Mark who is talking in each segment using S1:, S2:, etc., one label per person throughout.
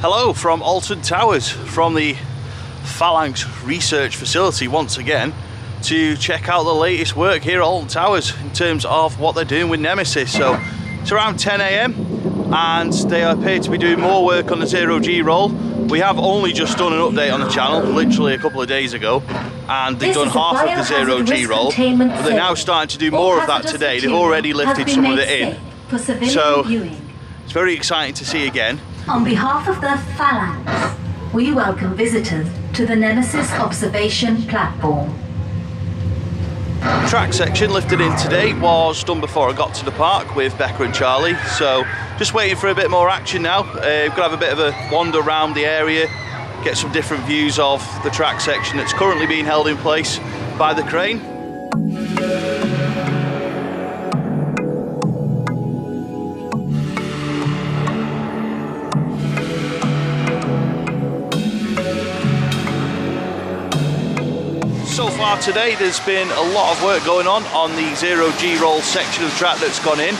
S1: Hello from Alton Towers, from the Phalanx Research Facility once again, to check out the latest work here at Alton Towers in terms of what they're doing with Nemesis. So it's around 10 AM and they appear to be doing more work on the 0G roll. We have only just done an update on the channel, literally a couple of days ago, and they've done half of the 0G roll, but they're now starting to do more of that today. They've already lifted some of it in, so it's very exciting to see again.
S2: On behalf of the Phalanx, we welcome visitors to the Nemesis observation platform.
S1: The track section lifted in today was done before I got to the park with Becca and Charlie, so just waiting for a bit more action now. We're going to have a bit of a wander around the area, get some different views of the track section that's currently being held in place by the crane. So far today there's been a lot of work going on the 0G roll section of the track that's gone in.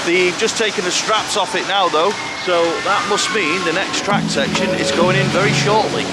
S1: They've just taken the straps off it now though, so that must mean the next track section is going in very shortly.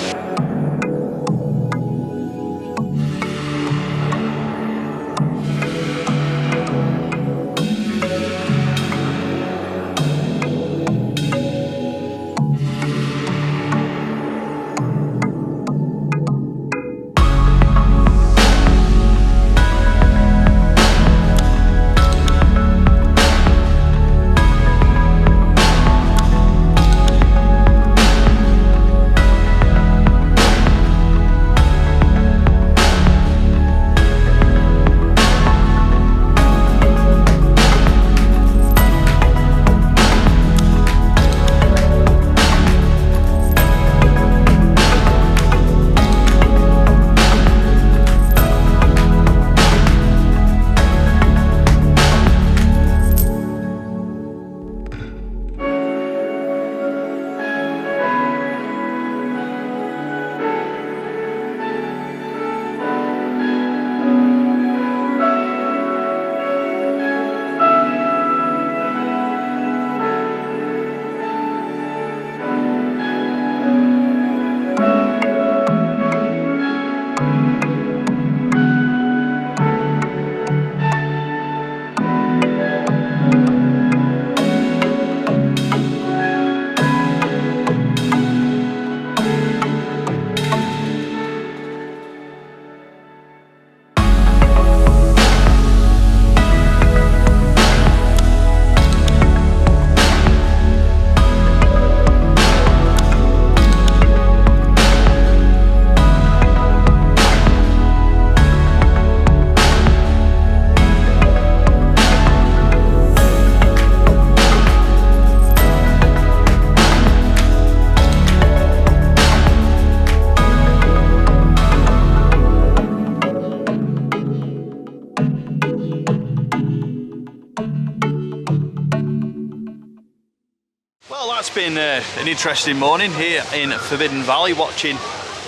S1: Well, that's been an interesting morning here in Forbidden Valley, watching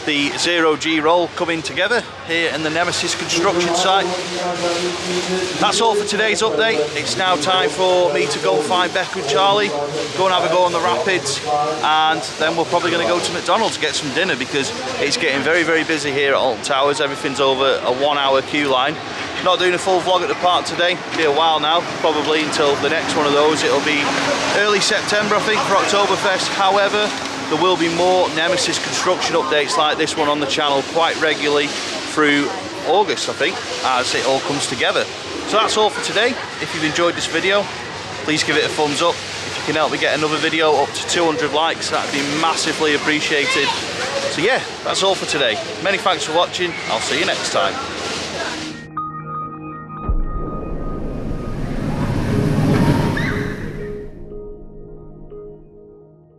S1: the 0G roll coming together here in the Nemesis construction site. That's all for today's update. It's now time for me to go and find Becca and Charlie, go and have a go on the rapids, and then we're probably going to go to McDonald's to get some dinner because it's getting very, very busy here at Alton Towers. Everything's over a 1 hour queue line. Not doing a full vlog at the park today. It'll be a while now, probably until the next one of those. It'll be early September, I think, for Oktoberfest. However, there will be more Nemesis construction updates like this one on the channel quite regularly through August, I think, as it all comes together. So that's all for today. If you've enjoyed this video, please give it a thumbs up. If you can help me get another video up to 200 likes, that'd be massively appreciated. So yeah, that's all for today. Many thanks for watching. I'll see you next time.